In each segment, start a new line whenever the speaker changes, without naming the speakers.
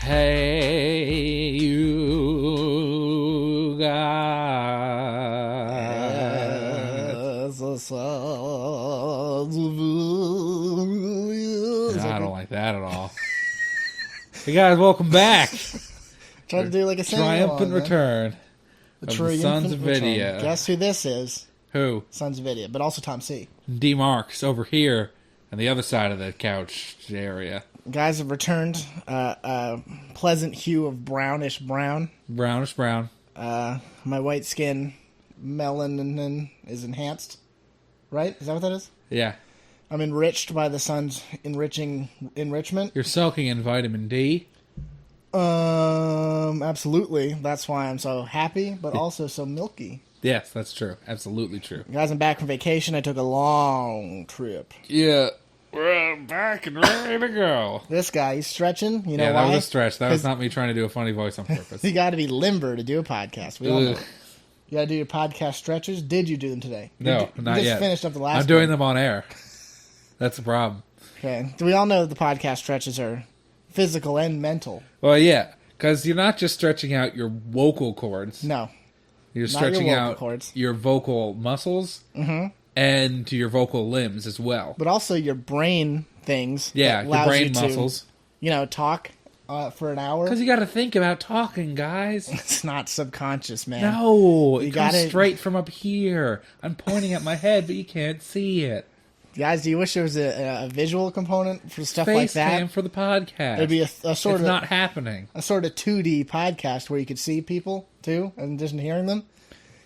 Hey, you guys. I don't like that at all. Hey guys, welcome back.
Try to do like a
triumphant return of the Sons of Vidya.
Guess who this is?
Who?
Sons of Vidya, but also Tom C.
D. Marks over here on the other side of the couch area.
Guys have returned. Pleasant hue of brownish brown.
Brownish brown.
My white skin melanin is enhanced. Right? Is that what that is?
Yeah.
I'm enriched by the sun's enrichment.
You're soaking in vitamin D.
Absolutely. That's why I'm so happy, but also so milky.
Yes, that's true. Absolutely true.
Guys, I'm back from vacation. I took a long trip.
Yeah. We're back and ready to go.
This guy, he's stretching. You know why?
Yeah, that was a stretch. That was not me trying to do a funny voice on purpose.
You got to be limber to do a podcast. We all know. You got to do your podcast stretches. Did you do them today?
No, not
yet.
Just
finished up the last
I'm doing them on air. That's the problem.
Okay. Do we all know that the podcast stretches are physical and mental?
Well, yeah, because you're not just stretching out your vocal cords.
No.
You're stretching out
cords.
your vocal muscles and to your vocal limbs as well.
But also your brain things.
Yeah, your brain muscles.
Talk for an hour.
Because you got to think about talking, guys.
It's not subconscious, man.
No, it comes straight from up here. I'm pointing at my head, but you can't see it.
Guys, do you wish there was a visual component for stuff like that?
Face cam for the podcast.
It'd be a sort of...
It's not happening.
A sort of 2D podcast where you could see people, too, in addition to hearing them.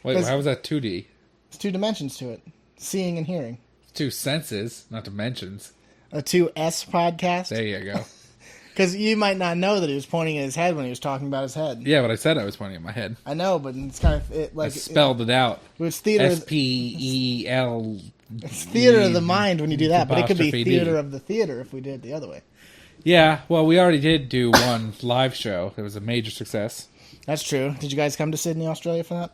Wait, how was that 2D?
There's two dimensions to it. Seeing and hearing.
Two senses, not dimensions.
A 2S podcast.
There you go.
Because you might not know that he was pointing at his head when he was talking about his head.
Yeah, but I said I was pointing at my head.
I know, but it's kind of...
I spelled it out.
It's theater...
S-P-E-L...
It's theater of the mind when you do that, but it could be theater of the theater if we did it the other way.
Yeah, well, we already did do one live show. It was a major success.
That's true. Did you guys come to Sydney, Australia for that?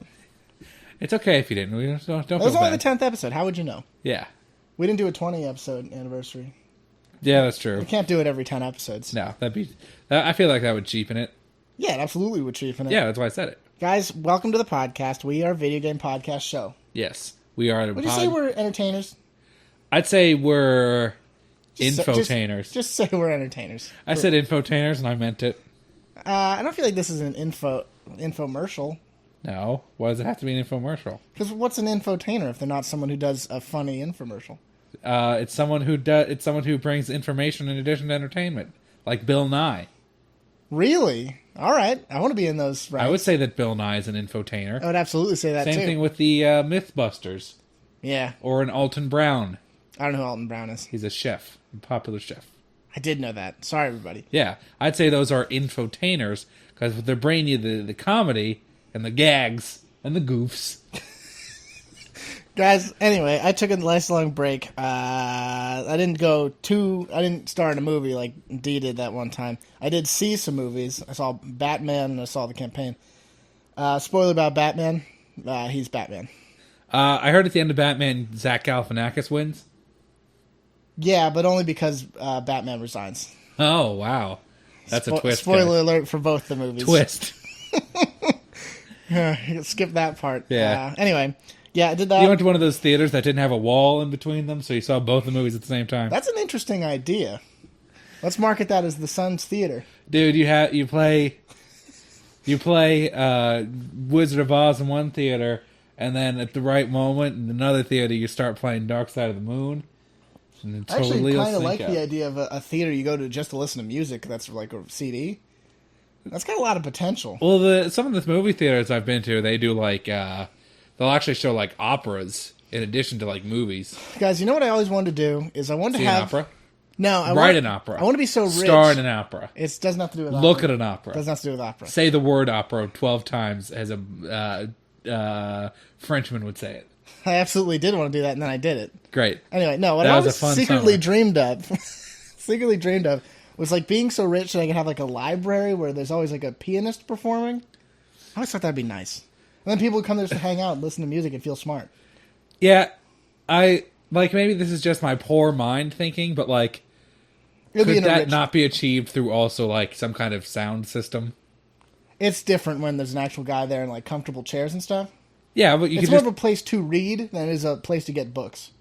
It's okay if you didn't. We don't feel bad. It
was only the 10th episode. How would you know?
Yeah.
We didn't do a 20-episode anniversary.
Yeah, that's true.
We can't do it every 10 episodes.
No, I feel like that would cheapen it.
Yeah, it absolutely would cheapen it.
Yeah, that's why I said it.
Guys, welcome to the podcast. We are a video game podcast show.
Yes, we are.
Would you say we're entertainers?
I'd say we're infotainers.
Just say we're entertainers.
I said infotainers, and I meant it.
I don't feel like this is an infomercial.
No. Why does it have to be an infomercial?
Because what's an infotainer if they're not someone who does a funny infomercial?
It's someone who brings information in addition to entertainment, like Bill Nye.
Really? All right. I want to be in those ranks.
I would say that Bill Nye is an infotainer.
I would absolutely say that too.
Same thing with the Mythbusters.
Yeah.
Or an Alton Brown.
I don't know who Alton Brown is.
He's a chef, a popular chef.
I did know that. Sorry, everybody.
Yeah, I'd say those are infotainers because they're bringing you the comedy and the gags and the goofs.
Guys, anyway, I took a nice long break. I didn't star in a movie like Dee did that one time. I did see some movies. I saw Batman and I saw The Campaign. Spoiler about Batman. He's Batman.
I heard at the end of Batman, Zach Galifianakis wins.
Yeah, but only because Batman resigns.
Oh, wow. That's a twist.
Spoiler alert for both the movies.
Twist.
Skip that part.
Yeah.
Anyway, yeah, I did that.
You went to one of those theaters that didn't have a wall in between them, so you saw both the movies at the same time.
That's an interesting idea. Let's market that as the Sun's Theater.
Dude, you play Wizard of Oz in one theater, and then at the right moment in another theater you start playing Dark Side of the Moon. And
I actually kind of like the idea of a theater you go to just to listen to music that's like a CD. That's got a lot of potential.
Well, some of the movie theaters I've been to, they do like they'll actually show like operas in addition to like movies.
Guys, you know what I always wanted to do is I wanted to have
an opera.
No,
write an opera.
I want to be so rich.
Star in an opera.
It doesn't have to do with
Look at an opera.
Doesn't have to do with opera.
Say the word opera 12 times as a Frenchman would say it.
I absolutely did want to do that, and then I did it.
Great.
Anyway, no, what I was secretly dreamed of was like being so rich that I could have like a library where there's always like a pianist performing. I always thought that'd be nice. And then people would come there just to hang out and listen to music and feel smart.
Yeah, maybe this is just my poor mind thinking, but like, Could that not be achieved through also like some kind of sound system?
It's different when there's an actual guy there and like comfortable chairs and stuff.
Yeah, but
it's more of a place to read than it is a place to get books.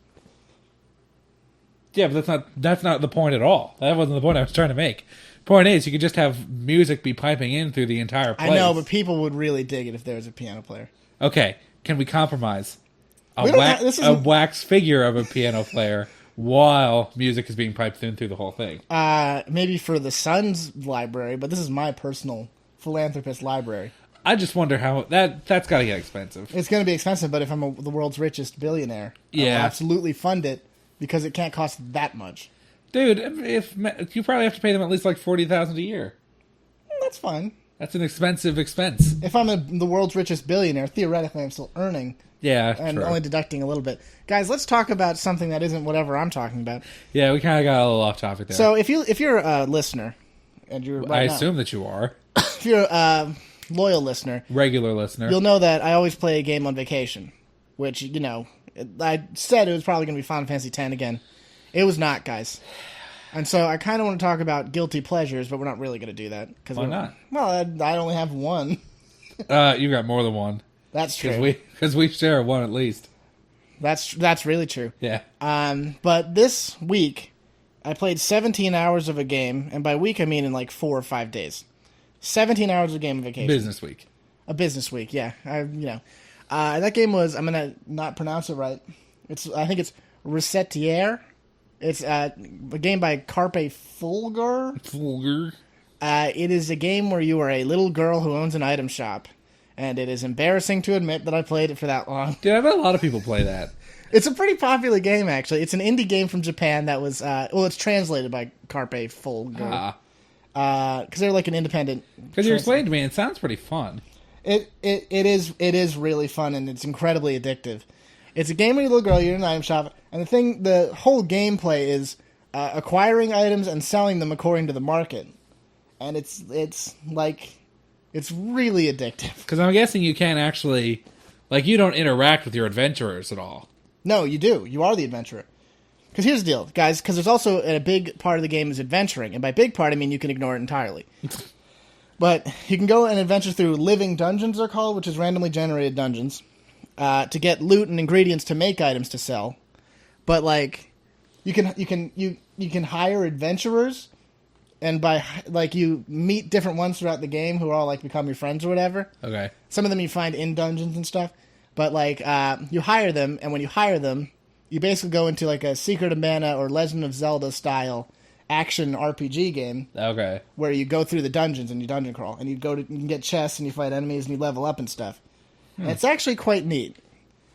Yeah, but that's not the point at all. That wasn't the point I was trying to make. Point is, you could just have music be piping in through the entire place.
I know, but people would really dig it if there was a piano player.
Okay, can we compromise? A wax figure of a piano player while music is being piped in through the whole thing.
Maybe for the Sun's library, but this is my personal philanthropist library.
I just wonder how that's got to get expensive.
It's going to be expensive, but if I'm the world's richest billionaire,
yeah,
I'll absolutely fund it because it can't cost that much.
Dude, if you probably have to pay them at least like $40,000 a year.
That's fine.
That's an expensive expense.
If I'm the world's richest billionaire, theoretically I'm still earning.
Yeah,
and
true.
Only deducting a little bit. Guys, let's talk about something that isn't whatever I'm talking about.
Yeah, we kind of got a little off topic there.
So if you're a listener, and you're
I assume that you are.
If you're a loyal listener,
regular listener,
you'll know that I always play a game on vacation. Which, you know, I said it was probably going to be Final Fantasy X again. It was not, guys. And so I kind of want to talk about guilty pleasures, but we're not really going to do that.
Why not?
Well, I only have one.
You got more than one.
That's true.
Because we share one at least.
That's really true.
Yeah.
But this week, I played 17 hours of a game, and by week I mean in like 4 or 5 days. 17 hours of a game of vacation.
Business week.
A business week, yeah. That game was, I'm going to not pronounce it right. I think it's Recettear. It's a game by Carpe Fulgur. It is a game where you are a little girl who owns an item shop. And it is embarrassing to admit that I played it for that long.
Dude, I bet a lot of people play that.
It's a pretty popular game, actually. It's an indie game from Japan that was... it's translated by Carpe Fulgur. Because they're like an independent...
Because you explained to me, it sounds pretty fun.
It is really fun, and it's incredibly addictive. It's a game where you're a little girl, you're in an item shop, and the whole gameplay is acquiring items and selling them according to the market. And it's really addictive.
Because I'm guessing you can't actually... Like, you don't interact with your adventurers at all.
No, you do. You are the adventurer. Because here's the deal, guys. Because there's also a big part of the game is adventuring. And by big part, I mean you can ignore it entirely. But you can go and adventure through living dungeons, they're called, which is randomly generated dungeons, to get loot and ingredients to make items to sell. But, like, you can hire adventurers... And by, like, you meet different ones throughout the game who all, like, become your friends or whatever.
Okay.
Some of them you find in dungeons and stuff. But, like, you hire them, and when you hire them, you basically go into, like, a Secret of Mana or Legend of Zelda-style action RPG game.
Okay.
Where you go through the dungeons and you dungeon crawl. And you can get chests and you fight enemies and you level up and stuff. And it's actually quite neat.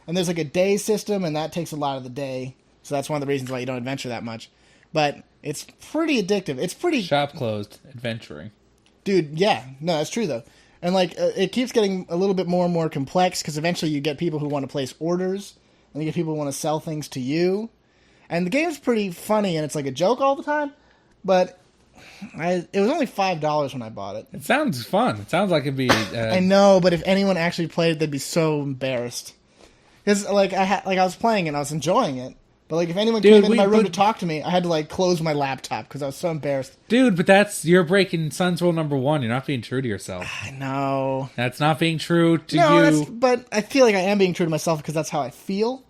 And there's, like, a day system, and that takes a lot of the day. So that's one of the reasons why you don't adventure that much. But... It's pretty addictive. It's pretty... Shop
closed. Adventuring.
Dude, yeah. No, that's true, though. And, like, it keeps getting a little bit more and more complex, because eventually you get people who want to place orders, and you get people who want to sell things to you. And the game's pretty funny, and it's like a joke all the time, but it was only $5 when I bought it.
It sounds fun. It sounds like it'd be...
I know, but if anyone actually played it, they'd be so embarrassed. Because, like, I was playing it, and I was enjoying it. But, like, if anyone came into my room to talk to me, I had to, like, close my laptop because I was so embarrassed.
Dude, but you're breaking Sun's rule number 1. You're not being true to yourself.
I know.
That's not being true to you.
But I feel like I am being true to myself because that's how I feel.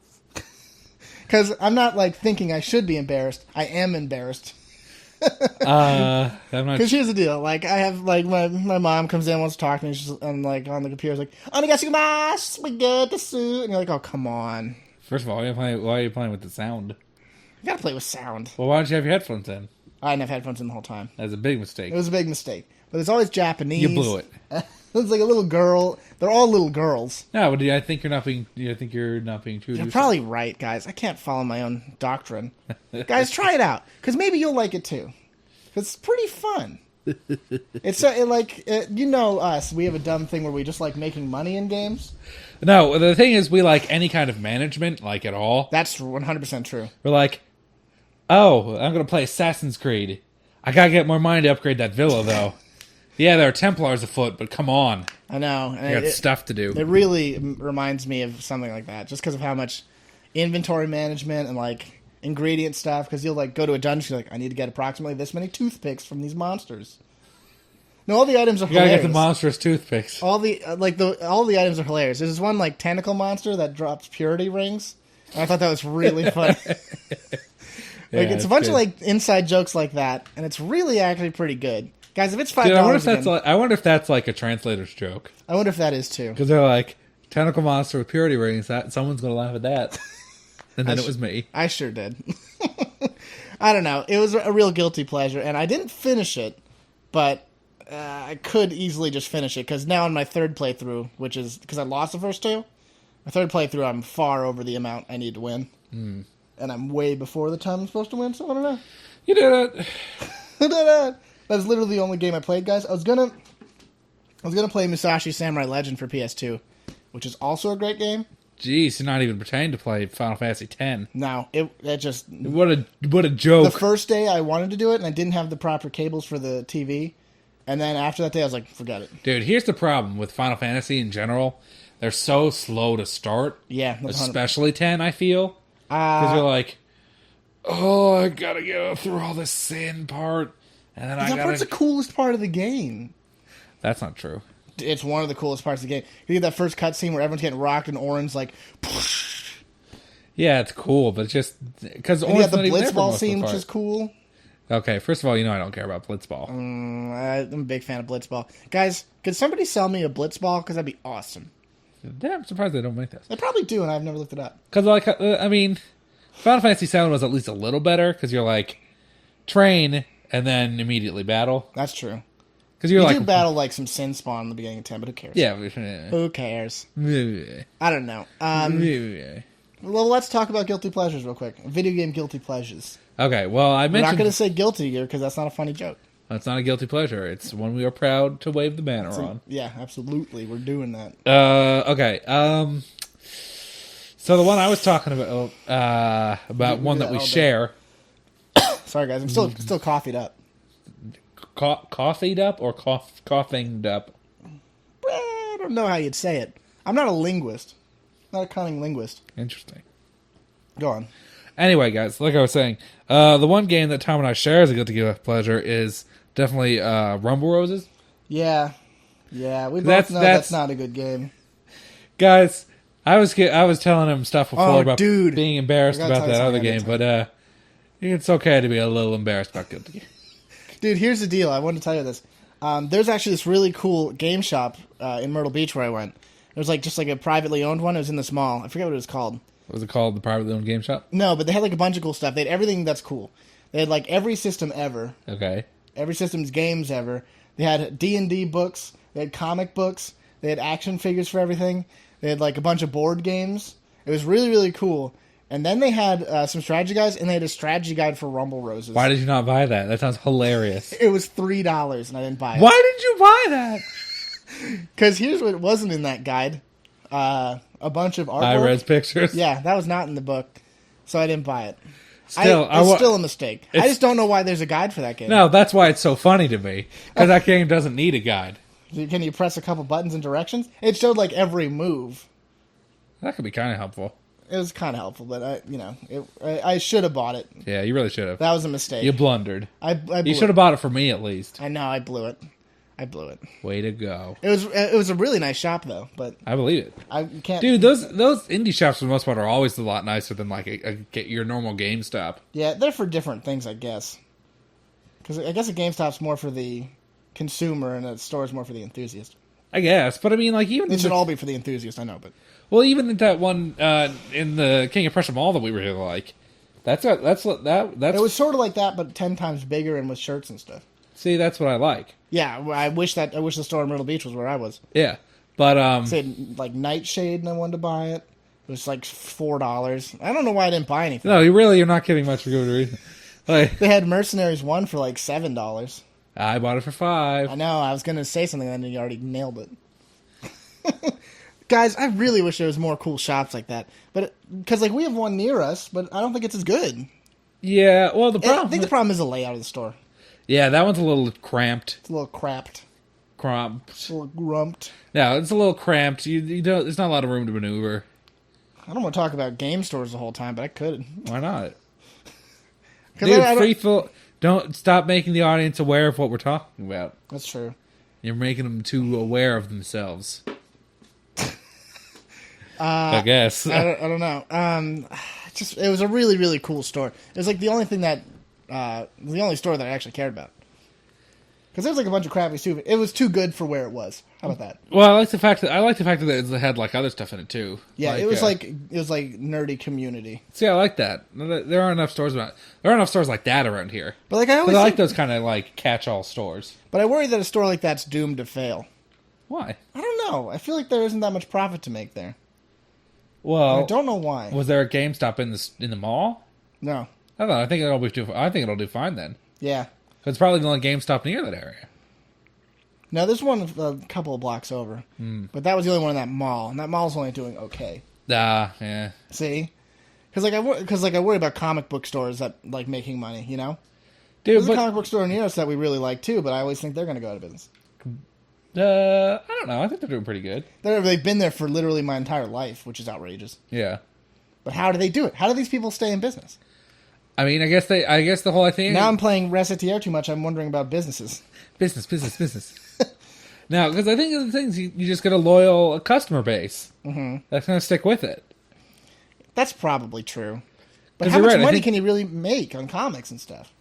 Because I'm not, like, thinking I should be embarrassed. I am embarrassed.
I'm not...
Because here's the deal. Like, I have, like, my mom comes in, wants to talk to me, and, like, on the computer, like, "Onegasu we get the suit." And you're like, oh, come on.
First of all, why are you playing with the sound?
You gotta play with sound.
Well, why don't you have your headphones in?
I didn't have headphones in the whole time.
That's a big mistake.
It was a big mistake. But it's always Japanese.
You blew it.
It's like a little girl. They're all little girls.
No, but I think you're not being true to yourself.
You're probably right, guys. I can't follow my own doctrine. Guys, try it out. Because maybe you'll like it too. Because it's pretty fun. It's you know us. We have a dumb thing where we just like making money in games.
No, the thing is, we like any kind of management, like at all.
That's 100% true.
We're like, oh, I'm going to play Assassin's Creed. I got to get more money to upgrade that villa, though. Yeah, there are Templars afoot, but come on.
I know.
I got stuff to do.
It really reminds me of something like that, just because of how much inventory management and like ingredient stuff, because you'll like go to a dungeon, you're like, I need to get approximately this many toothpicks from these monsters. No, all the items are
You gotta
hilarious.
get the monstrous toothpicks.
All the all the items are hilarious. There's this one like tentacle monster that drops purity rings. And I thought that was really funny.
Yeah,
Like it's a bunch
good.
of like inside jokes like that, and it's really actually pretty good, guys. If it's $5,
Dude, I wonder if that's
again,
like, I wonder if that's like a translator's joke.
I wonder if that is too.
Because they're like, tentacle monster with purity rings, that someone's gonna laugh at that. And then it was me.
I sure did. I don't know. It was a real guilty pleasure, and I didn't finish it, but I could easily just finish it, because now in my third playthrough, which is because I lost the first two, my third playthrough, I'm far over the amount I need to win. And I'm way before the time I'm supposed to win, so I don't know.
You did it.
That's literally the only game I played, guys. I was gonna play Musashi Samurai Legend for PS2, which is also a great game.
Jeez, you're not even pretending to play Final Fantasy X.
No, it just
What a joke.
the first day I wanted to do it, and I didn't have the proper cables for the TV. And then after that day, I was like, forget it.
Dude, here's the problem with Final Fantasy in general. They're so slow to start.
Yeah, that's 100%.
Especially 10, I feel. Because you're like, oh, I gotta go through all this sin part. And then I
that
gotta...
part's the coolest part of the game.
That's not true.
It's one of the coolest parts of the game. You get that first cutscene where everyone's getting rocked and Orin's like...
Yeah, it's cool, but it's just... Because
And you got the Blitzball scene, which is cool.
Okay, first of all, you know I don't care about Blitzball.
I'm a big fan of Blitzball. Guys, could somebody sell me a Blitzball? Because that'd be awesome.
Yeah, I'm surprised they don't make this.
They probably do, and I've never looked it up.
Because, like, I mean, Final Fantasy VII was at least a little better, because you're like, train, and then immediately battle.
That's true.
Because you're
You
like...
do battle like some sin spawn in the beginning of 10, but who cares?
Yeah.
Who cares? I don't know. Well, let's talk about guilty pleasures real quick. Video game guilty pleasures.
Okay, well, I
We're
mentioned...
not going to say guilty here because that's not a funny joke.
That's not a guilty pleasure. It's one we are proud to wave the banner on.
Yeah, absolutely. We're doing that.
Okay. So the one I was talking about one that we share.
Sorry, guys. I'm still coffeeed up.
Coffeeed up or coughing up?
I don't know how you'd say it. I'm not a linguist. Not a cunning linguist.
Interesting.
Go on.
Anyway, guys, like I was saying, the one game that Tom and I share as a guilty pleasure is definitely Rumble Roses.
Yeah. Yeah, we both know that's not a good game.
Guys, I was telling him stuff before about
dude.
being embarrassed
I gotta
about
tell you
that other
something,
game, but it's okay to be a little embarrassed about guilty.
Dude, here's the deal. I wanted to tell you this. There's actually this really cool game shop in Myrtle Beach where I went. It was like just like a privately owned one. It was in this mall. I forget what it was called.
What was it called? The privately owned game shop?
No, but they had like a bunch of cool stuff. They had everything that's cool. They had like every system ever.
Okay.
Every system's games ever. They had D&D books. They had comic books. They had action figures for everything. They had like a bunch of board games. It was really, really cool. And then they had some strategy guides, and they had a strategy guide for Rumble Roses.
Why did you not buy that? That sounds hilarious.
It was $3, and I didn't buy it.
Why did you buy that?
Because here's what wasn't in that guide. A bunch of artwork.
High-res pictures?
Yeah, that was not in the book, so I didn't buy it.
Still,
it's still a mistake. I just don't know why there's a guide for that game.
No, that's why it's so funny to me. Because that game doesn't need a guide.
Can you press a couple buttons and directions? It showed like every move.
That could be kind of helpful.
It was kind of helpful, but I should have bought it.
Yeah, you really should have.
That was a mistake.
You blundered.
I blew
You should have bought it for me at least.
I know, I blew it.
Way to go.
It was a really nice shop though, but
I believe it.
I can't.
Dude, those indie shops for the most part are always a lot nicer than like your normal GameStop.
Yeah, they're for different things, I guess. Because I guess a GameStop's more for the consumer and a store's more for the enthusiast.
I guess, but I mean, like even
It should all be for the enthusiast, I know, but
well, even that one in the King of Prussia Mall that we really like. That's
it was sort of like that, but 10 times bigger and with shirts and stuff.
See, that's what I like.
Yeah, I wish the store in Myrtle Beach was where I was.
Yeah, but
Said like Nightshade, and I wanted to buy it. It was like $4. I don't know why I didn't buy anything.
no, you're not getting much for good reason. Like,
They had Mercenaries 1 for like $7.
I bought it for $5.
I know. I was gonna say something, and then you already nailed it. Guys, I really wish there was more cool shops like that. But because like we have one near us, but I don't think it's as good.
Yeah, well, the problem.
I think the problem is the layout of the store.
Yeah, that one's a little cramped.
It's a little cramped.
Cramped.
A little grumped.
No, it's a little cramped. You don't. There's not a lot of room to maneuver.
I don't want to talk about game stores the whole time, but I could.
Why not? Dude, don't stop making the audience aware of what we're talking about.
That's true.
You're making them too aware of themselves. I guess.
I don't know. It was a really, really cool store. It was like the only thing that, the only store that I actually cared about. Because there was like a bunch of crappy stuff. It was too good for where it was. How about that?
Well, I like the fact that it had like other stuff in it too.
Yeah, it was like nerdy community.
See, I like that. There aren't enough stores like that around here.
But like I
like those kind of like catch-all stores.
But I worry that a store like that's doomed to fail.
Why?
I don't know. I feel like there isn't that much profit to make there.
Well,
I don't know why.
Was there a GameStop in the mall?
No.
I don't know. I think it'll do fine then.
Yeah.
Because it's probably the only GameStop near that area.
No, there's one a couple of blocks over. But that was the only one in that mall. And that mall's only doing okay.
Yeah.
See? Because I worry about comic book stores that like making money, you know?
Dude,
There's a comic book store near us that we really like too, but I always think they're going to go out of business.
I don't know. I think they're doing pretty good.
They've been there for literally my entire life, which is outrageous.
Yeah.
But how do they do it? How do these people stay in business?
I mean, I guess the whole thing.
Now I'm playing Recettear too much. I'm wondering about businesses.
Business. Now, because I think the things you just get a loyal customer base.
Mm-hmm.
That's going to stick with it.
That's probably true. But how much money can you really make on comics and stuff?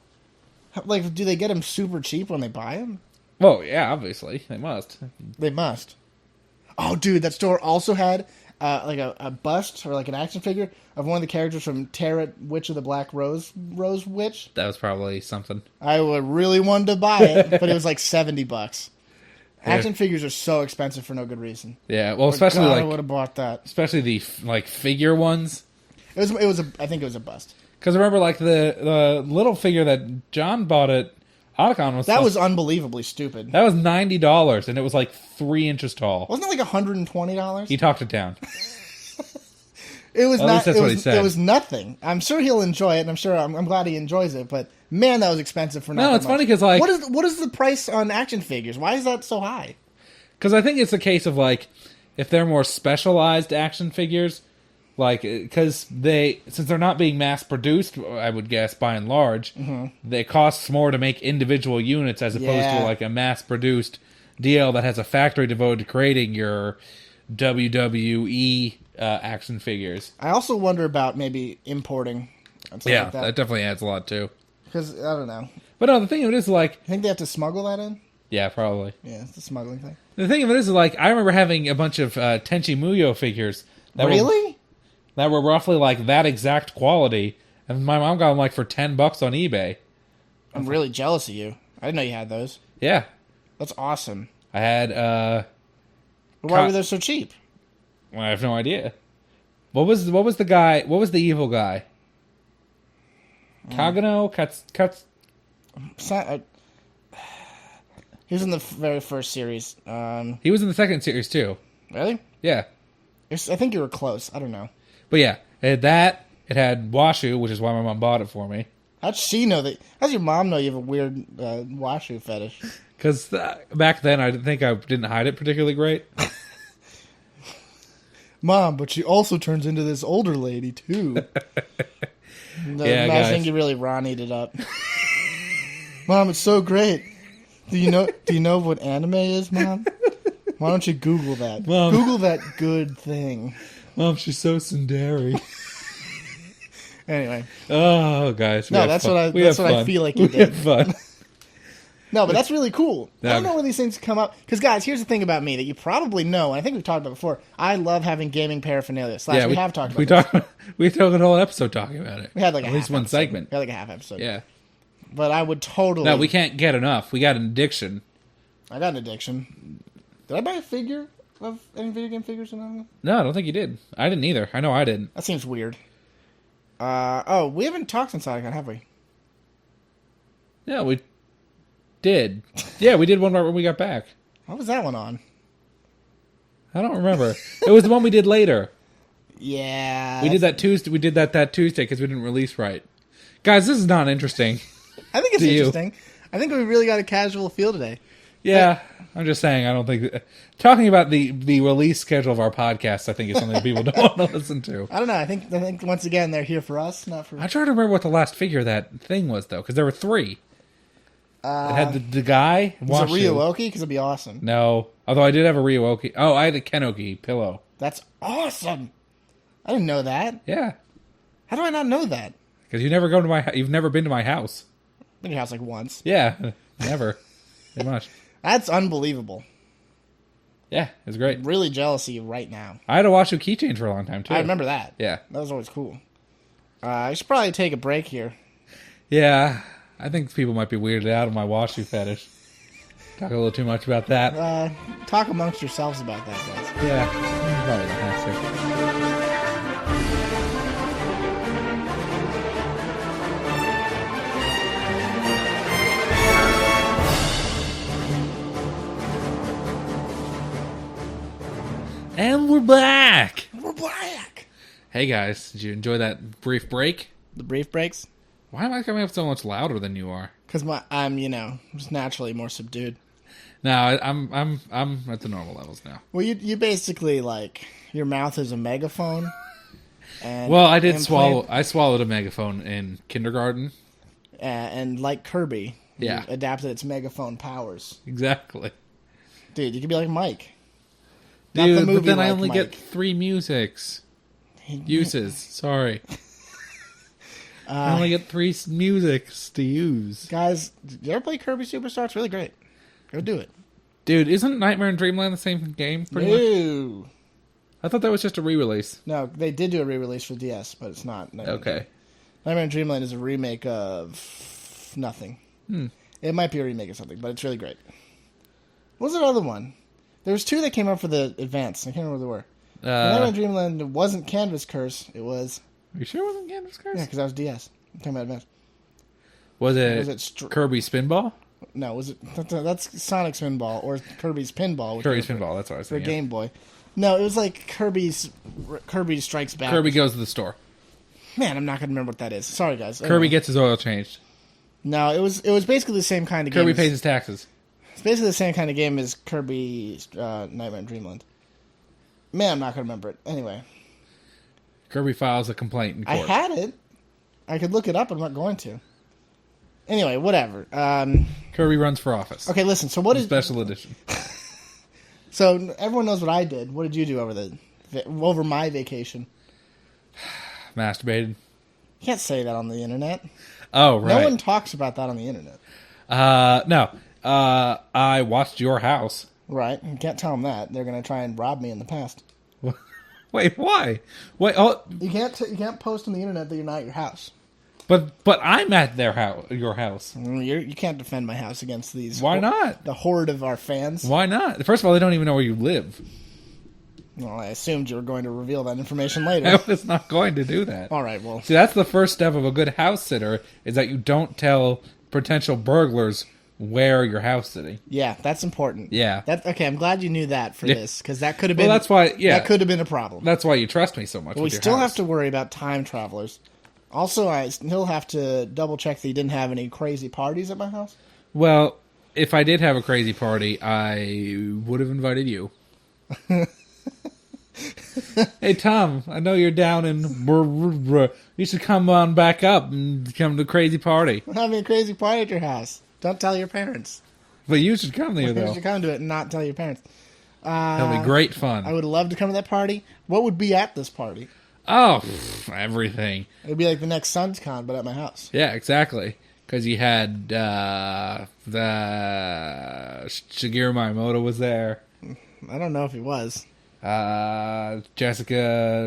Like, do they get them super cheap when they buy them?
Well, yeah, obviously they must.
They must. Oh, dude, that store also had like a bust or like an action figure of one of the characters from Tarot Witch of the Black Rose Witch.
That was probably something.
I would really wanted to buy it, but it was like $70. Action figures are so expensive for no good reason.
Yeah, well, especially
I would have bought that.
Especially the figure ones.
I think it was a bust.
Because remember, like the little figure that John bought at Otacon
was unbelievably stupid.
That was $90, and it was like 3 inches tall.
Wasn't it like $120?
He talked it down.
It was
At least that's what he said.
It was nothing. I'm sure he'll enjoy it, and I'm glad he enjoys it. But man, that was expensive for nothing.
No, it's funny because like
what is the price on action figures? Why is that so high?
Because I think it's a case of like if they're more specialized action figures, like because since they're not being mass produced, I would guess by and large, they cost more to make individual units as opposed to like a mass produced deal that has a factory devoted to creating your WWE action figures.
I also wonder about maybe importing. And stuff like
that definitely adds a lot too.
Because I don't know.
But no, the thing of it is like,
I think they have to smuggle that in.
Yeah, probably.
Yeah, it's a smuggling thing.
The thing of it is like, I remember having a bunch of Tenchi Muyo figures. That were roughly like that exact quality, and my mom got them like for $10 on eBay.
I'm really jealous of you. I didn't know you had those.
Yeah,
that's awesome.
I had.
But why were they so cheap?
Well, I have no idea. What was the guy? What was the evil guy? Kagano Cuts.
He was in the very first series.
He was in the second series too.
Really?
Yeah.
I think you were close. I don't know.
But yeah, it had that. It had Washu, which is why my mom bought it for me.
How'd she know that? How's your mom know you have a weird Washu fetish?
Because back then, I think I didn't hide it particularly great.
Mom, but she also turns into this older lady, too. Imagine you really Ronnied it up. Mom, it's so great. Do you know what anime is, Mom? Why don't you Google that? Mom. Google that good thing.
Mom, she's so tsundere.
Anyway.
Oh, guys.
That's what I feel like you did.
We had fun.
No, but that's really cool. I don't know where these things come up. Because, guys, here's the thing about me that you probably know, and I think we've talked about before. I love having gaming paraphernalia. We have talked about it.
We took a whole episode talking about it.
We had like
at least one segment.
We had like a half episode.
Yeah.
But I would totally...
No, we can't get enough. We got an addiction.
I got an addiction. Did I buy a figure of any video game figures?
No, I don't think you did. I didn't either. I know I didn't.
That seems weird. We haven't talked since Otacon, have we?
Yeah, we did. Yeah, we did one right when we got back.
What was that one on?
I don't remember. It was the one we did later.
Yeah.
We did that Tuesday. We did that Tuesday because we didn't release right. Guys, this is not interesting.
I think it's interesting. I think we really got a casual feel today.
Yeah, I'm just saying. I don't think talking about the release schedule of our podcast. I think is something people don't want to listen to.
I don't know. I think once again they're here for us, not for.
I try to remember what the last figure of that thing was though, because there were 3. It had the guy.
Was it Ryowoki? Because it'd be awesome.
No, although I did have a Ryowoki. Oh, I had a Kenoki pillow.
That's awesome. I didn't know that.
Yeah.
How do I not know that?
Because you've never been to my house.
Been to your house like once.
Yeah, never. Pretty much.
That's unbelievable.
Yeah, it's great.
I'm really jealous of you right now.
I had a Washu keychain for a long time too.
I remember that.
Yeah,
that was always cool. I should probably take a break here.
Yeah, I think people might be weirded out of my Washu fetish. Talk a little too much about that.
Talk amongst yourselves about that, guys.
Yeah, probably don't have to. And we're back!
We're black!
Hey guys, did you enjoy that brief break?
The brief breaks?
Why am I coming up so much louder than you are?
Because I'm just naturally more subdued.
No, I'm at the normal levels now.
Well, you basically, like, your mouth is a megaphone. And
well, I did swallow. I swallowed a megaphone in kindergarten.
And like Kirby,
yeah,
adapted its megaphone powers.
Exactly.
Dude, you could be like Mike.
Dude, but then I only get 3 uses. Sorry. I only get 3 musics to use.
Guys, did you ever play Kirby Superstar? It's really great. Go do it.
Dude, isn't Nightmare in Dreamland the same game? Pretty much? I thought that was just a re-release.
No, they did do a re-release for DS, but it's not.
Okay.
Nightmare in Dreamland is a remake of nothing. It might be a remake of something, but it's really great. What was that other one? There was 2 that came up for the Advance. I can't remember what they were. Nightmare in Dreamland wasn't Canvas Curse. It was...
Are you sure it wasn't Canvas Curse?
Yeah, because that was DS. I'm talking about Advance.
Was it Kirby Spinball?
No, was it... That's Sonic Spinball or Kirby's Pinball.
Kirby's Pinball, that's what I was thinking.
For Game Boy. No, it was like Kirby Strikes Back.
Kirby Goes to the Store.
Man, I'm not going to remember what that is. Sorry, guys.
Kirby gets his oil changed.
No, it was basically the same kind of game.
Kirby pays his taxes.
It's basically the same kind of game as Kirby Nightmare in Dreamland. Man, I'm not going to remember it. Anyway.
Kirby files a complaint in court.
I had it. I could look it up, but I'm not going to. Anyway, whatever.
Kirby runs for office.
Okay, listen. So what is
special edition?
So everyone knows what I did. What did you do over my vacation?
Masturbated.
You can't say that on the internet.
Oh, right.
No one talks about that on the internet.
No. I watched your house.
Right. You can't tell them that. They're going to try and rob me in the past.
Wait, why? Wait, oh.
You can't post on the internet that you're not at your house.
But I'm at your house.
You can't defend my house against these.
Why not?
The horde of our fans.
Why not? First of all, they don't even know where you live.
Well, I assumed you were going to reveal that information later.
I was not going to do that.
All right, well.
See, that's the first step of a good house sitter, is that you don't tell potential burglars where your house sitting.
Yeah, that's important.
Yeah.
Okay, I'm glad you knew that for this, because that could have been...
Well, that's why, yeah.
That could have been a problem.
That's why you trust me so much with
we
your
still
house.
have to worry about time travelers. Also, I still have to double-check that you didn't have any crazy parties at my house.
Well, if I did have a crazy party, I would have invited you. Hey, Tom, I know you're down in... You should come on back up and come to the crazy party.
We're having a crazy party at your house. Don't tell your parents.
But you should come there, though.
You should come to it and not tell your parents.
That'll be great fun.
I would love to come to that party. What would be at this party?
Oh, everything.
It would be like the next SonsCon, but at my house.
Yeah, exactly. Because you had the Shigeru Miyamoto was there.
I don't know if he was.
Jessica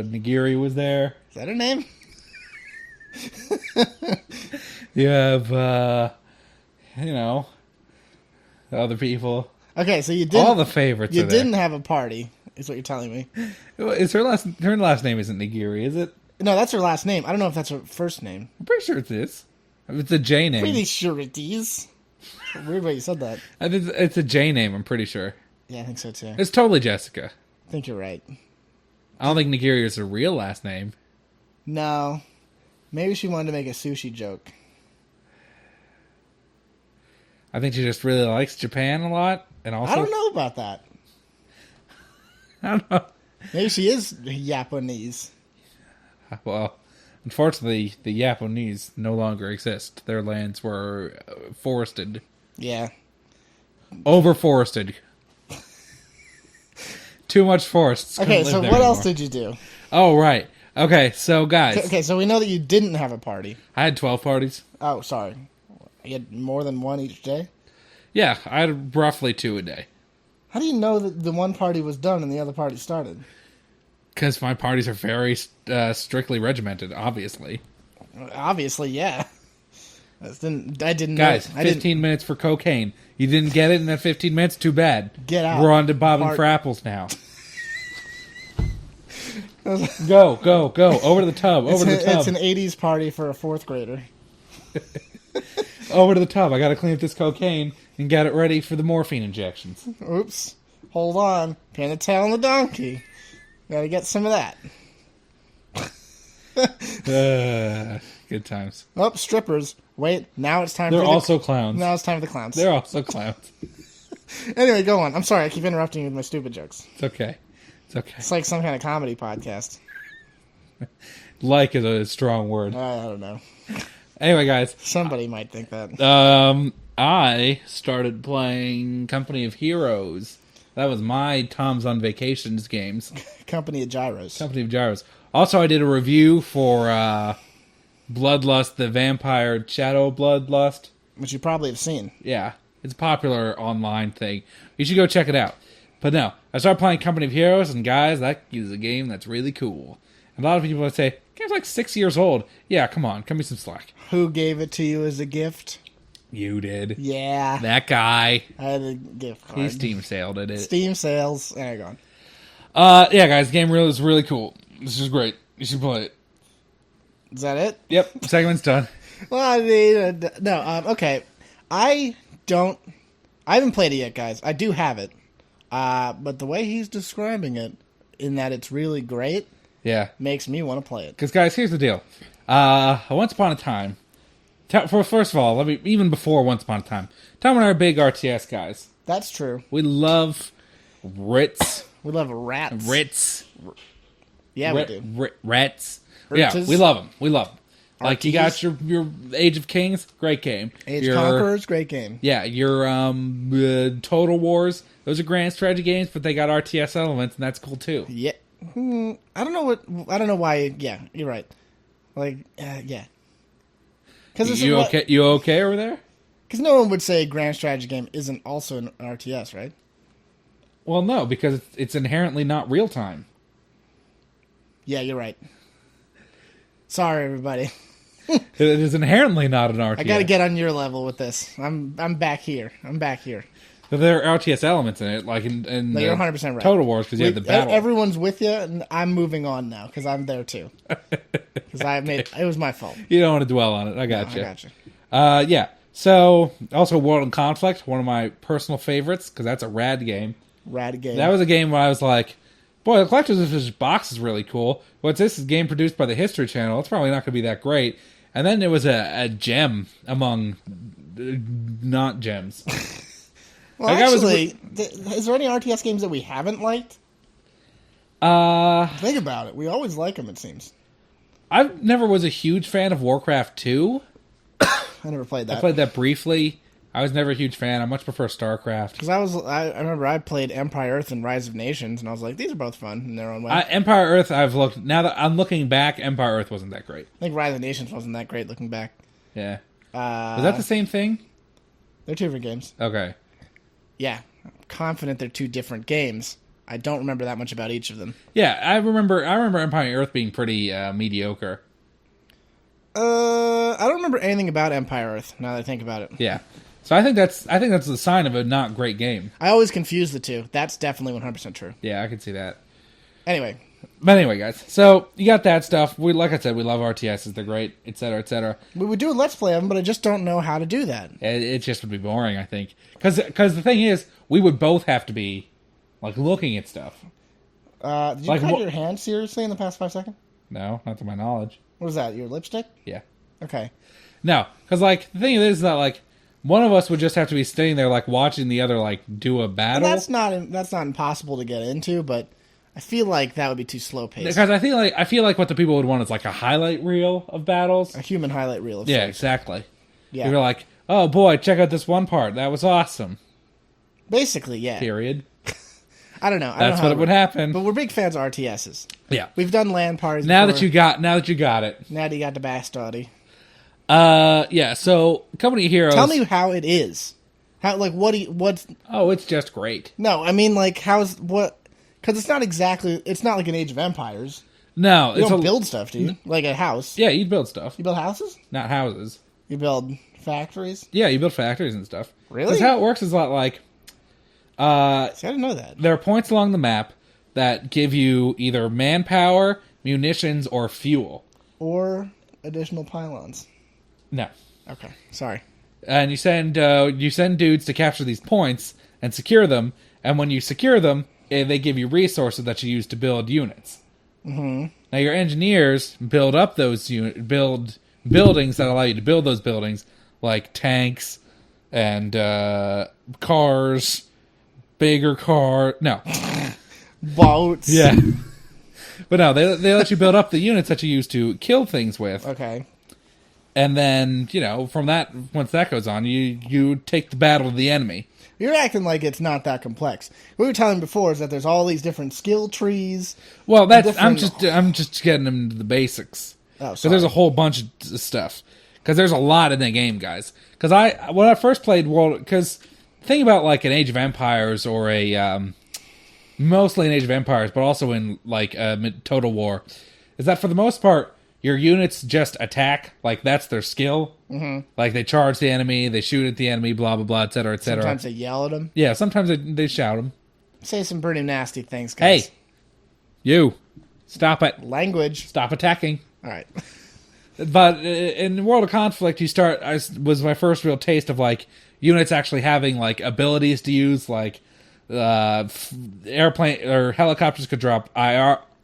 Nigiri was there.
Is that her name?
You have, other people.
Okay, so you didn't...
All the favorites
You
are there.
didn't have a party, is what you're telling me.
Is her last name isn't Nigiri, is it?
No, that's her last name. I don't know if that's her first name.
I'm pretty sure it is. It's a J name.
Pretty sure it is. Weird way you said that.
I think it's a J name, I'm pretty sure.
Yeah, I think so too.
It's totally Jessica.
I think you're right.
I don't think Nigiri is her real last name.
No. Maybe she wanted to make a sushi joke.
I think she just really likes Japan a lot. And also,
I don't know about that.
I don't know.
Maybe she is Japanese.
Well, unfortunately, the Japanese no longer exist. Their lands were forested.
Yeah.
Overforested. Too much forests.
Okay, so what else did you do?
Oh, right. Okay, so guys.
Okay, so we know that you didn't have a party.
I had 12 parties.
Oh, sorry. You had more than one each day?
Yeah, I had roughly 2 a day.
How do you know that the one party was done and the other party started?
Because my parties are very strictly regimented, obviously.
Obviously, yeah. I didn't
Guys,
know.
15 minutes for cocaine. You didn't get it in that 15 minutes? Too bad.
Get out.
We're on to bobbing for apples now. Go. Over to the tub.
It's an 80s party for a 4th grader.
Over to the tub. I got to clean up this cocaine and get it ready for the morphine injections.
Oops. Hold on. Pin the tail on the donkey. Gotta get some of that.
Good times.
Oh, strippers. Wait, now it's time
They're
for
also clowns.
Now it's time for the clowns.
They're also clowns.
Anyway, go on. I'm sorry, I keep interrupting you with my stupid jokes.
It's okay.
It's like some kind of comedy podcast.
Like is a strong word.
I don't know.
Anyway, guys.
Somebody might think that.
I started playing Company of Heroes. That was my Tom's on Vacations games.
Company of Gyros.
Company of Gyros. Also, I did a review for Bloodlust, the Vampire Shadow Bloodlust.
Which you probably have seen.
Yeah, it's a popular online thing. You should go check it out. But no, I started playing Company of Heroes, and guys, that is a game that's really cool. And a lot of people would say, the game's like 6 years old. Yeah, come on, cut me some slack.
Who gave it to you as a gift?
You did.
Yeah.
That guy.
I had a gift card.
He Steam saled it.
Steam sales. There you go.
Yeah, guys, the game is really cool. This is great. You should play it.
Is that it?
Yep, segment's done.
Well, I mean, no, okay. I haven't played it yet, guys. I do have it. But the way he's describing it, in that it's really great,
Yeah.
makes me want to play it.
Because, guys, here's the deal. Once upon a time, first of all, even before Once Upon a Time, Tom and I are big RTS guys.
That's true.
We love Ritz.
We love rats.
Ritz.
Yeah, we do.
Rats.
Riches.
Yeah, we love them. We love them. Like,
RTs.
you got your Age of Kings, great game.
Age Conquerors, great game.
Yeah, your Total Wars, those are grand strategy games, but they got RTS elements, and that's cool too.
Yeah. I don't know why. Yeah, you're right. Like, yeah.
You okay? You okay over there?
Because no one would say a grand strategy game isn't also an RTS, right?
Well, no, because it's inherently not real time.
Yeah, you're right. Sorry, everybody.
It is inherently not an RTS.
I got to get on your level with this. I'm back here.
But there are RTS elements in it, like in
No, you're 100% right.
Total Wars, because you have the battle.
Everyone's with you, and I'm moving on now because I'm there too. Because it was my fault.
You don't want to dwell on it. I got you.
I got you.
Yeah. So, also World in Conflict, one of my personal favorites, because that's a rad game.
Rad game.
That was a game where I was like, boy, the Collector's Edition box is really cool. What's this? Is a game produced by the History Channel. It's probably not going to be that great. And then there was a gem among not gems.
Well, actually, is there any RTS games that we haven't liked? Think about it. We always like them, it seems.
I never was a huge fan of Warcraft 2.
I never played that.
I played that briefly. I was never a huge fan. I much prefer StarCraft.
Because I remember I played Empire Earth and Rise of Nations, and I was like, these are both fun in their own way.
Empire Earth, now that I'm looking back, Empire Earth wasn't that great.
I think Rise of Nations wasn't that great looking back.
Yeah. Was that the same thing?
They're two different games.
Okay.
Yeah. I'm confident they're two different games. I don't remember that much about each of them.
Yeah, I remember Empire Earth being pretty mediocre.
I don't remember anything about Empire Earth, now that I think about it.
Yeah. So I think that's the sign of a not great game.
I always confuse the two. That's definitely 100% true.
Yeah, I can see that.
But
anyway, guys. So you got that stuff. Like I said, we love RTSs. They're great, etc., etc.
We would do a Let's Play of them, but I just don't know how to do that.
It just would be boring, I think. Because the thing is, we would both have to be like looking at stuff.
Did you cut your hand seriously in the past 5 seconds?
No, not to my knowledge.
What is that? Your lipstick?
Yeah.
Okay.
No, because like the thing is that like one of us would just have to be sitting there, like, watching the other, like, do a battle.
And that's not impossible to get into, but I feel like that would be too slow paced.
Because I feel like what the people would want is, like, a highlight reel of battles.
A human highlight reel of
Yeah,
sorts.
exactly.
Yeah.
You're like, oh, boy, check out this one part. That was awesome.
Basically, yeah.
Period.
I don't know.
That's what would happen.
But we're big fans of RTSs.
Yeah.
We've done LAN parties
Now
before.
that you got it.
Now that you got the backstory.
Yeah, so Company Heroes.
Tell me how it is. How, like, what's...
Oh, it's just great.
No, I mean, like, because it's not like an Age of Empires.
No.
You don't build stuff, do you? Like a house.
Yeah, you build stuff.
You build houses?
Not houses.
You build factories?
Yeah, you build factories and stuff.
Really?
Because how it works is a lot like...
See, I didn't know that.
There are points along the map that give you either manpower, munitions, or fuel.
Or additional pylons.
No.
Okay, sorry.
And you send dudes to capture these points and secure them, and when you secure them, they give you resources that you use to build units. Mm-hmm. Now your engineers build up those build buildings that allow you to build those buildings, like tanks and cars, bigger car. No.
Boats.
Yeah. But no, they let you build up the units that you use to kill things with.
Okay.
And then, from that, once that goes on, you take the battle to the enemy.
You're acting like it's not that complex. What we were telling before is that there's all these different skill trees.
Well, I'm just getting them to the basics.
Oh,
because
sorry.
there's a whole bunch of stuff. Because there's a lot in the game, guys. Because when I first played because think about like an Age of Empires or mostly an Age of Empires, but also in like Total War, is that for the most part your units just attack, like that's their skill. Mm-hmm. Like they charge the enemy, they shoot at the enemy, blah blah blah, etc. etc.
Sometimes they yell at them.
Yeah, sometimes they shout them.
Say some pretty nasty things, guys.
Hey, you, stop it!
Language.
Stop attacking.
All right.
But in World of Conflict, was my first real taste of like units actually having like abilities to use, like airplane or helicopters could drop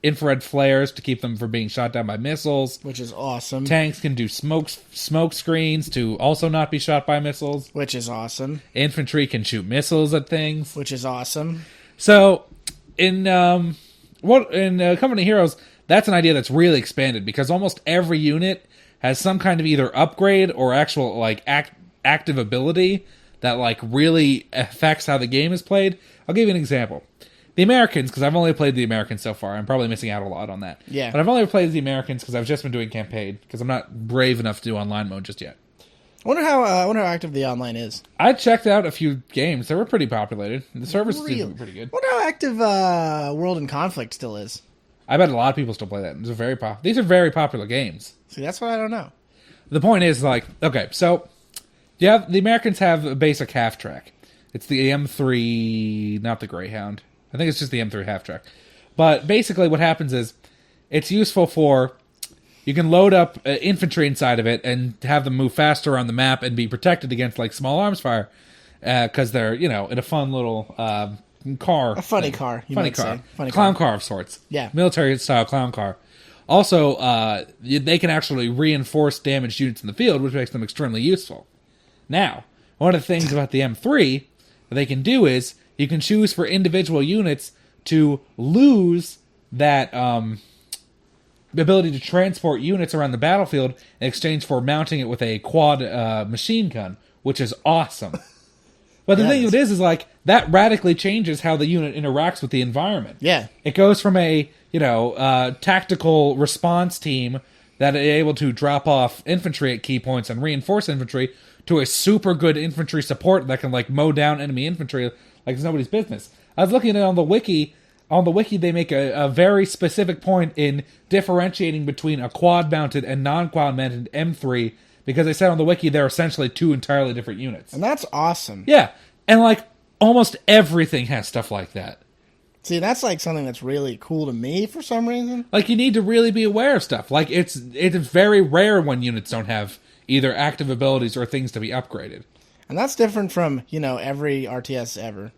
infrared flares to keep them from being shot down by missiles,
Which is awesome.
Tanks can do smoke screens to also not be shot by missiles.
Which is awesome.
Infantry can shoot missiles at things.
Which is awesome.
So in Company Heroes, that's an idea that's really expanded because almost every unit has some kind of either upgrade or actual like active ability that like really affects how the game is played. I'll give you an example. The Americans, because I've only played the Americans so far. I'm probably missing out a lot on that.
Yeah.
But I've only played the Americans because I've just been doing campaign because I'm not brave enough to do online mode just yet.
I wonder how active the online is.
I checked out a few games. They were pretty populated. The servers seem pretty good.
I wonder how active World in Conflict still is.
I bet a lot of people still play that. These are very popular games.
See, that's what I don't know.
The point is, like, okay, so the Americans have a basic half track. It's the M3, not the Greyhound. I think it's just the M3 half track. But basically what happens is it's useful for, you can load up infantry inside of it and have them move faster on the map and be protected against like small arms fire because they're, in a fun little car.
A funny car, you might say. Funny
clown car of sorts.
Yeah.
Military style clown car. Also, they can actually reinforce damaged units in the field, which makes them extremely useful. Now, one of the things about the M3 that they can do is you can choose for individual units to lose that ability to transport units around the battlefield in exchange for mounting it with a quad machine gun, which is awesome. But the thing of it is like, that radically changes how the unit interacts with the environment.
Yeah.
It goes from a, tactical response team that is able to drop off infantry at key points and reinforce infantry to a super good infantry support that can, like, mow down enemy infantry like it's nobody's business. I was looking at it on the wiki. On the wiki, they make a very specific point in differentiating between a quad-mounted and non-quad-mounted M3 because they said on the wiki they're essentially two entirely different units.
And that's awesome.
Yeah. And, like, almost everything has stuff like that.
See, that's like something that's really cool to me for some reason.
Like, you need to really be aware of stuff. Like, it's very rare when units don't have either active abilities or things to be upgraded.
And that's different from, every RTS ever.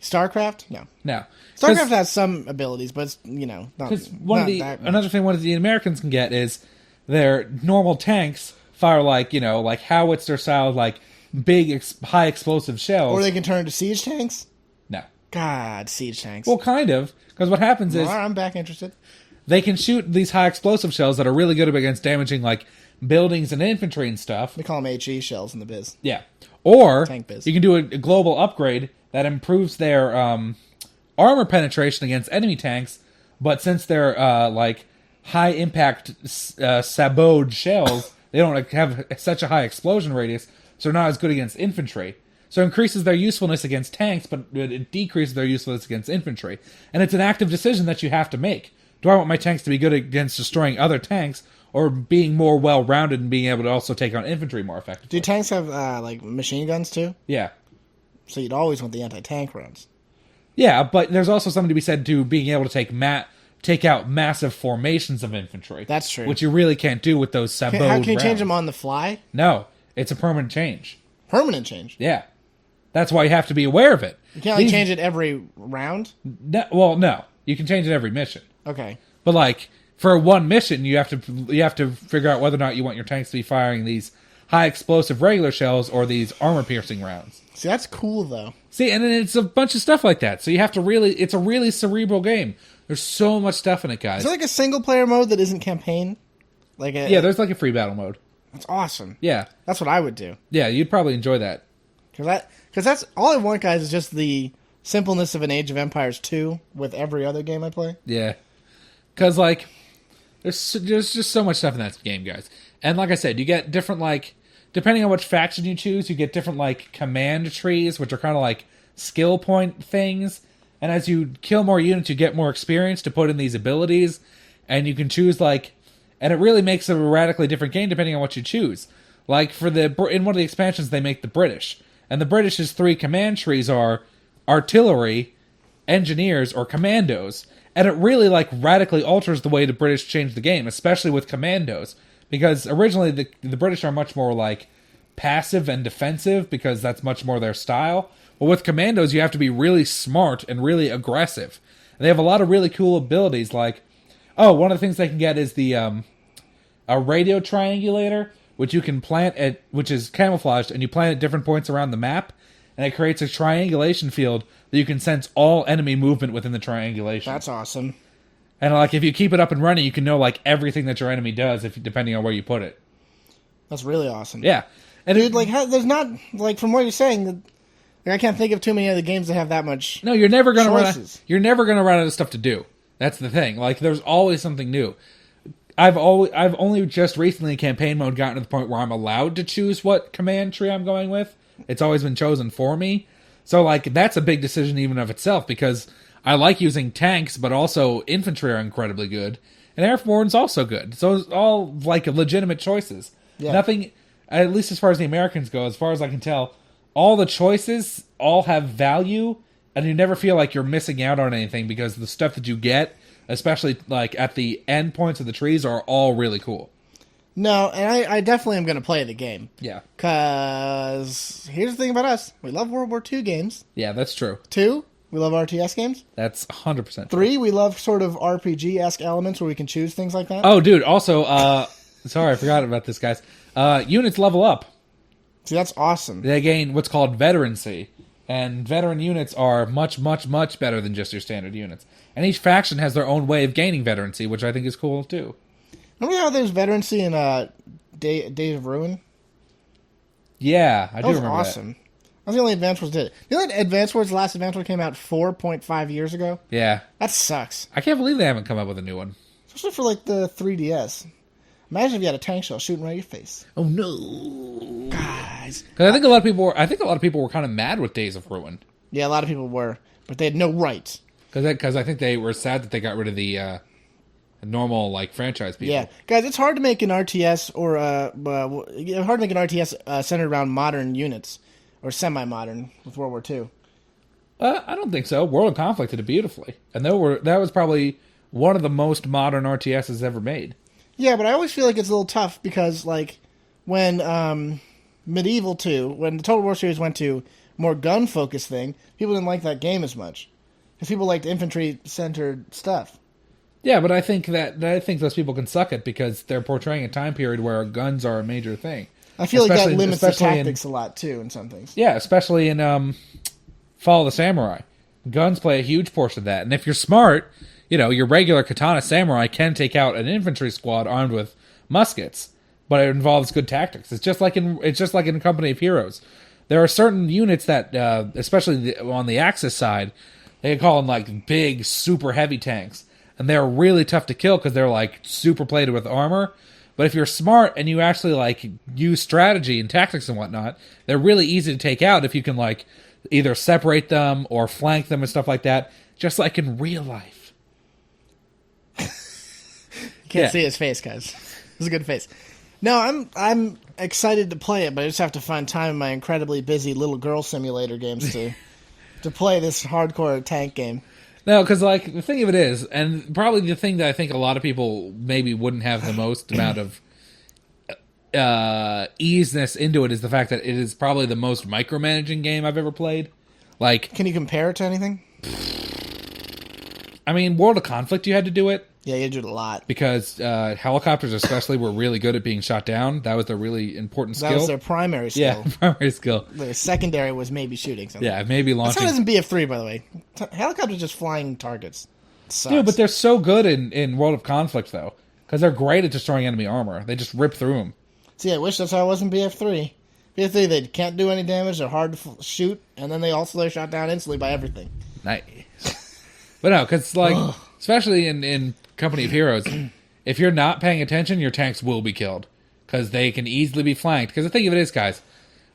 StarCraft? No.
No.
StarCraft has some abilities, but it's, not that much.
Another thing one of the Americans can get is their normal tanks fire like, like howitzer style, like big, high explosive shells.
Or they can turn into siege tanks?
No.
God, siege tanks.
Well, kind of. Because what happens is...
I'm back interested.
They can shoot these high explosive shells that are really good against damaging, like, buildings and infantry and stuff.
We call them HE shells in the biz.
Yeah. Or
Tank biz.
You can do a global upgrade that improves their armor penetration against enemy tanks, but since they're, like, high-impact sabot shells, they don't have such a high explosion radius, so they're not as good against infantry. So it increases their usefulness against tanks, but it decreases their usefulness against infantry. And it's an active decision that you have to make. Do I want my tanks to be good against destroying other tanks, or being more well-rounded and being able to also take on infantry more effectively?
Do tanks have, like, machine guns, too?
Yeah.
So you'd always want the anti-tank rounds.
Yeah, but there's also something to be said to being able to take out massive formations of infantry.
That's true.
Which you really can't do with those sabot
How can you
rounds.
change them on the fly?
No, it's a permanent change.
Permanent change?
Yeah. That's why you have to be aware of it.
You can't, like, change it every round?
No. You can change it every mission.
Okay.
But, like, for one mission, you have to figure out whether or not you want your tanks to be firing these high explosive regular shells or these armor piercing rounds.
See, that's cool, though.
See, and then it's a bunch of stuff like that. So you have to it's a really cerebral game. There's so much stuff in it, guys.
Is there, like, a single-player mode that isn't campaign?
Yeah, there's, like, a free battle mode.
That's awesome.
Yeah.
That's what I would do.
Yeah, you'd probably enjoy that.
Because that's all I want, guys, is just the simpleness of an Age of Empires 2 with every other game I play.
Yeah. Because, like, there's just so much stuff in that game, guys. And like I said, you get different, like, depending on which faction you choose, you get different, like, command trees, which are kind of like skill point things. And as you kill more units, you get more experience to put in these abilities. And you can choose, like... And it really makes a radically different game depending on what you choose. Like, in one of the expansions, they make the British. And the British's 3 command trees are artillery, engineers, or commandos. And it really, like, radically alters the way the British change the game, especially with commandos. Because originally the British are much more, like, passive and defensive, because that's much more their style. But with commandos, you have to be really smart and really aggressive. And they have a lot of really cool abilities, like... Oh, one of the things they can get is the a radio triangulator, which you can plant which is camouflaged, and you plant at different points around the map, and it creates a triangulation field that you can sense all enemy movement within the triangulation.
That's awesome.
And, like, if you keep it up and running, you can know, like, everything that your enemy does, depending on where you put it.
That's really awesome.
Yeah.
And dude, like, there's not, like, from what you're saying, like, I can't think of too many other games that have that much.
No, you're never gonna
choices.
You're never gonna run out of stuff to do. That's the thing. Like, there's always something new. I've only just recently in campaign mode gotten to the point where I'm allowed to choose what command tree I'm going with. It's always been chosen for me. So, like, that's a big decision even of itself, because I like using tanks, but also infantry are incredibly good. And airborne's also good. So it's all, like, legitimate choices. Yeah. Nothing, at least as far as the Americans go, as far as I can tell, all the choices all have value, and you never feel like you're missing out on anything, because the stuff that you get, especially, like, at the end points of the trees, are all really cool.
No, and I definitely am going to play the game.
Yeah.
Because here's the thing about us. We love World War II games.
Yeah, that's true.
2, we love RTS games.
That's 100% true.
3, we love sort of RPG-esque elements where we can choose things like that.
Oh, dude, also, sorry, I forgot about this, guys. Units level up.
See, that's awesome.
They gain what's called veterancy. And veteran units are much, much, much better than just your standard units. And each faction has their own way of gaining veterancy, which I think is cool, too.
Remember how there's veterancy in Days of Ruin?
Yeah, I do remember that.
That was awesome. That's the only Advance Wars did it. You know that Advance Wars, the last Advance Wars came out 4.5 years ago?
Yeah.
That sucks.
I can't believe they haven't come up with a new one.
Especially for, like, the 3DS. Imagine if you had a tank shell shooting right at your face.
Oh, no.
Guys.
Because I think a lot of people were kind of mad with Days of Ruin.
Yeah, a lot of people were. But they had no rights.
Because I think they were sad that they got rid of the normal, like, franchise people.
Yeah. Guys, it's hard to make an RTS or hard to make an RTS centered around modern units. Or semi-modern with World War II.
I don't think so. World of Conflict did it beautifully. And that was probably one of the most modern RTSs ever made.
Yeah, but I always feel like it's a little tough because, like, when Medieval 2, when the Total War series went to more gun-focused thing, people didn't like that game as much. Because people liked infantry-centered stuff.
Yeah, but I think those people can suck it because they're portraying a time period where guns are a major thing.
I feel like that
Especially-
limits the
especially in-
tactics a lot too in some things.
Yeah, especially in Fall of the Samurai. Guns play a huge portion of that. And if you're smart, your regular katana samurai can take out an infantry squad armed with muskets, but it involves good tactics. It's just like in Company of Heroes. There are certain units that, especially on the Axis side, they call them like big, super heavy tanks. And they're really tough to kill because they're like super plated with armor. But if you're smart and you actually like use strategy and tactics and whatnot, they're really easy to take out if you can like either separate them or flank them and stuff like that, just like in real life.
Can't see his face, guys. It's a good face. No, I'm excited to play it, but I just have to find time in my incredibly busy little girl simulator games to play this hardcore tank game.
No, because like the thing of it is, and probably the thing that I think a lot of people maybe wouldn't have the most amount of easiness into it is the fact that it is probably the most micromanaging game I've ever played. Like,
can you compare it to anything?
I mean, World of Conflict, you had to do it.
Yeah, you did a lot.
Because helicopters especially were really good at being shot down. That was a really important skill.
That was their primary skill.
Yeah, primary skill.
The secondary was maybe shooting something.
Yeah, maybe launching.
That's how it is in BF3, by the way. Helicopters just flying targets. Sucks.
Dude, but they're so good in World of Conflict, though. Because they're great at destroying enemy armor. They just rip through them.
See, I wish that's how it was in BF3. BF3, they can't do any damage, they're hard to shoot, and then they're shot down instantly by everything.
Nice. But no, because, like, especially in Company of Heroes, if you're not paying attention, your tanks will be killed. Because they can easily be flanked. Because the thing of it is, guys,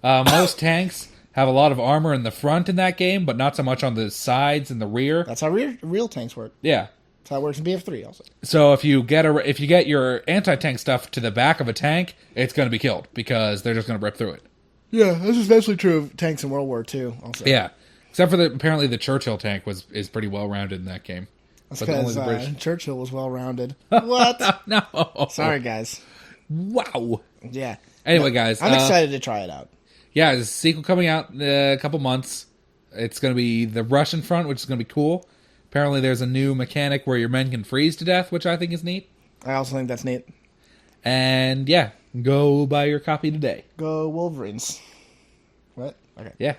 most tanks have a lot of armor in the front in that game, but not so much on the sides and the rear.
That's how real tanks work.
Yeah.
That's how it works in BF3 also.
So if you get your anti-tank stuff to the back of a tank, it's going to be killed because they're just going to rip through it.
Yeah, that's especially true of tanks in World War II also.
Yeah. Except for apparently the Churchill tank is pretty well rounded in that game.
That's because Churchill was well rounded.
What? No.
Sorry, guys.
Wow.
Yeah.
Anyway, guys,
I'm excited to try it out.
Yeah, there's a sequel coming out in a couple months. It's going to be the Russian front, which is going to be cool. Apparently, there's a new mechanic where your men can freeze to death, which I think is neat.
I also think that's neat.
And yeah, go buy your copy today.
Go Wolverines. What? Okay.
Yeah.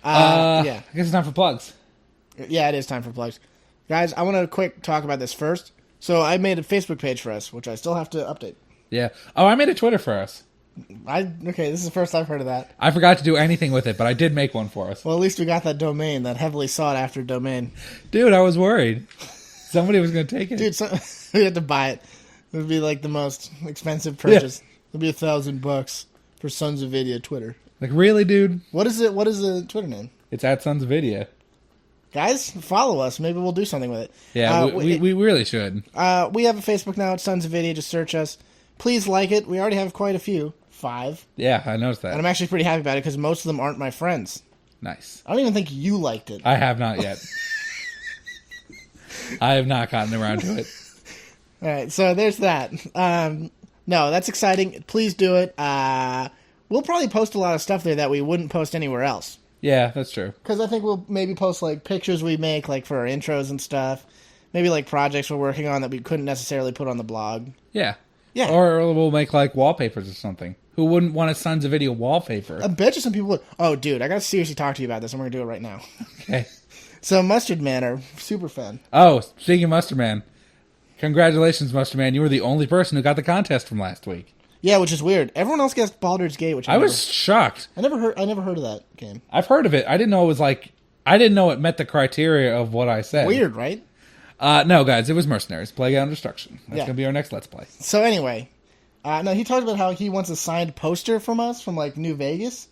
Yeah.
I guess it's time for plugs.
Yeah, it is time for plugs. Guys, I want to quick talk about this first. So I made a Facebook page for us, which I still have to update.
Yeah. Oh, I made a Twitter for us.
Okay, this is the first I've heard of that.
I forgot to do anything with it, but I did make one for us.
Well, at least we got that domain, that heavily sought after domain.
Dude, I was worried. Somebody was going to take it.
Dude, we had to buy it. It would be like the most expensive purchase. Yeah. It would be $1,000 for SonsOfVidya Twitter.
Like, really, dude?
What is it? What is the Twitter name?
It's at SonsOfVidya.
Guys, follow us. Maybe we'll do something with it.
Yeah, we really should.
We have a Facebook now. It's SonsOfVidya. Just search us. Please like it. We already have quite a few. 5.
Yeah, I noticed that.
And I'm actually pretty happy about it because most of them aren't my friends.
Nice.
I don't even think you liked it.
I have not yet. I have not gotten around to it.
All right, so there's that. No, that's exciting. Please do it. We'll probably post a lot of stuff there that we wouldn't post anywhere else.
Yeah, that's true.
Because I think we'll maybe post like pictures we make like for our intros and stuff. Maybe like projects we're working on that we couldn't necessarily put on the blog.
Yeah.
Yeah.
Or we'll make like wallpapers or something. Who wouldn't want a SonsOfVidya wallpaper?
I bet you some people would. Oh, dude, I got to seriously talk to you about this. I'm going to do it right now.
Okay.
So Mustard Man, our super fan.
Oh, speaking of Mustard Man. Congratulations, Mustard Man. You were the only person who got the contest from last week.
Yeah, which is weird. Everyone else guessed Baldur's Gate, which
I was shocked.
I never heard of that game.
I've heard of it. I didn't know it was like... I didn't know it met the criteria of what I said.
Weird, right?
No, guys, it was Mercenaries. Playground Destruction. That's going to be our next Let's Play.
So anyway... no, he talked about how he wants a signed poster from us from, like, New Vegas.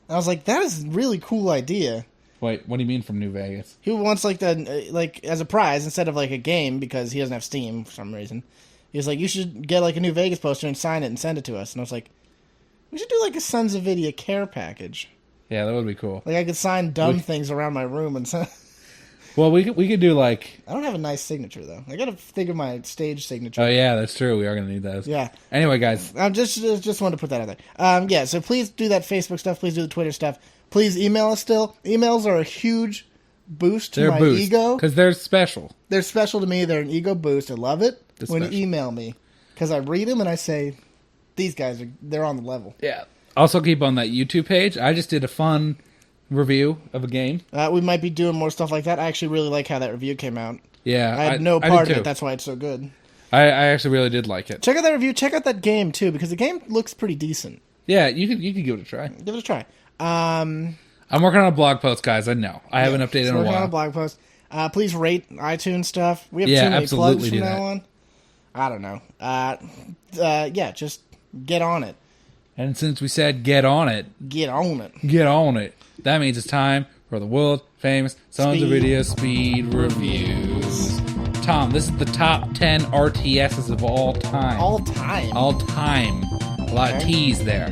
And I was like, that is a really cool idea.
Wait, what do you mean from New Vegas?
He wants, like, as a prize, instead of, like, a game, because he doesn't have Steam for some reason. He was like, you should get, like, a New Vegas poster and sign it and send it to us. And I was like, we should do, like, a SonsOfVidya care package.
Yeah, that would be cool.
Like, I could sign dumb things around my room and send...
Well, we could do like...
I don't have a nice signature, though. I gotta think of my stage signature.
Oh, yeah, that's true. We are going to need those.
Yeah.
Anyway, guys.
I just wanted to put that out there. Yeah, so please do that Facebook stuff. Please do the Twitter stuff. Please email us still. Emails are a huge boost to my ego.
Because they're special.
They're special to me. They're an ego boost. I love it when you
special.
email me. Because I read them and I say, these guys they're on the level.
Yeah. Also keep on that YouTube page. I just did a fun review of a game.
We might be doing more stuff like that. I actually really like how that review came out.
Yeah.
I had no part of it. That's why it's so good.
I actually really did like it.
Check out that review. Check out that game, too, because the game looks pretty decent.
Yeah, you can give it a try.
Give it a try.
I'm working on a blog post, guys. I know. I haven't updated in a while.
Working on a blog post. Please rate iTunes stuff. We have too many plugs from now on. I don't know. Yeah, just get on it.
And since we said get on it.
Get on it.
Get on it. That means it's time for the world-famous SonsOfVidya Speed Reviews. Tom, this is the top 10 RTSs of all time.
All time?
All time. A lot of T's there.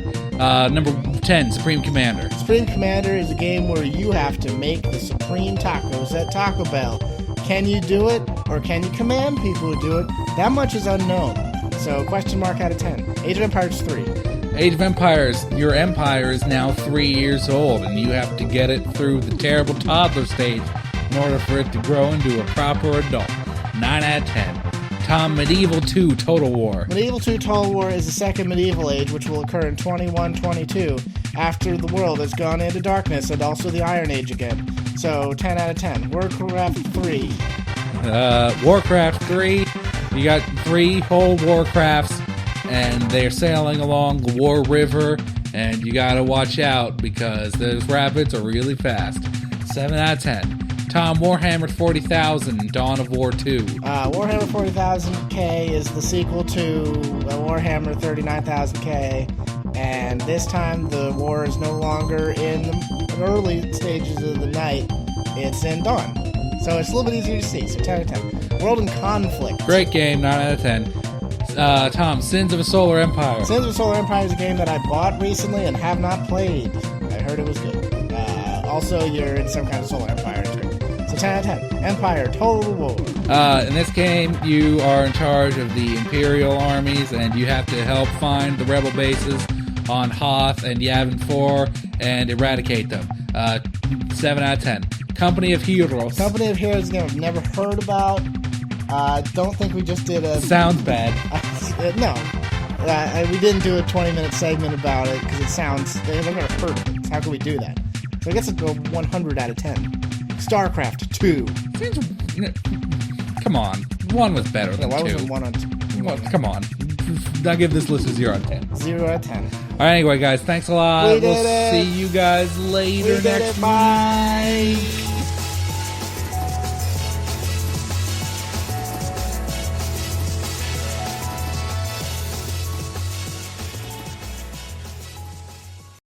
Number 10, Supreme Commander.
Supreme Commander is a game where you have to make the supreme tacos at Taco Bell. Can you do it, or can you command people to do it? That much is unknown. So, question mark out of 10. Age of Empires 3.
Age of Empires, your empire is now 3 years old, and you have to get it through the terrible toddler stage in order for it to grow into a proper adult. 9 out of 10. Tom, Medieval 2 Total War.
Medieval 2 Total War is the second medieval age, which will occur in 2122, after the world has gone into darkness, and also the Iron Age again. So, 10 out of 10. Warcraft 3.
Warcraft 3, you got 3 whole Warcrafts, and they're sailing along the War River, and you gotta watch out, because those rapids are really fast. 7 out of 10. Tom, Warhammer 40,000, Dawn of War 2.
Warhammer 40,000K is the sequel to Warhammer 39,000K, and this time the war is no longer in the early stages of the night, it's in dawn. So it's a little bit easier to see, so 10 out of 10. World in Conflict.
Great game, 9 out of 10. Tom, Sins of a Solar Empire.
Sins of a Solar Empire is a game that I bought recently and have not played. I heard it was good. Also, you're in some kind of solar empire too. So 10 out of 10. Empire, Total War.
In this game, you are in charge of the Imperial armies, and you have to help find the rebel bases on Hoth and Yavin 4 and eradicate them. 7 out of 10. Company of Heroes.
Company of Heroes is a game I've never heard about. Don't think we just did a...
Sounds bad.
No. We didn't do a 20-minute segment about it because it sounds... They've never heard of it. How can we do that? So I guess it's a 100 out of 10. StarCraft 2.
Come on. 1 was better than 2.
Why wasn't 1 on 2?
Well, come on. I'll give this list a 0 out of 10.
0 out of 10.
All right, anyway, guys, thanks a lot.
We'll
see you guys later next week.
Bye.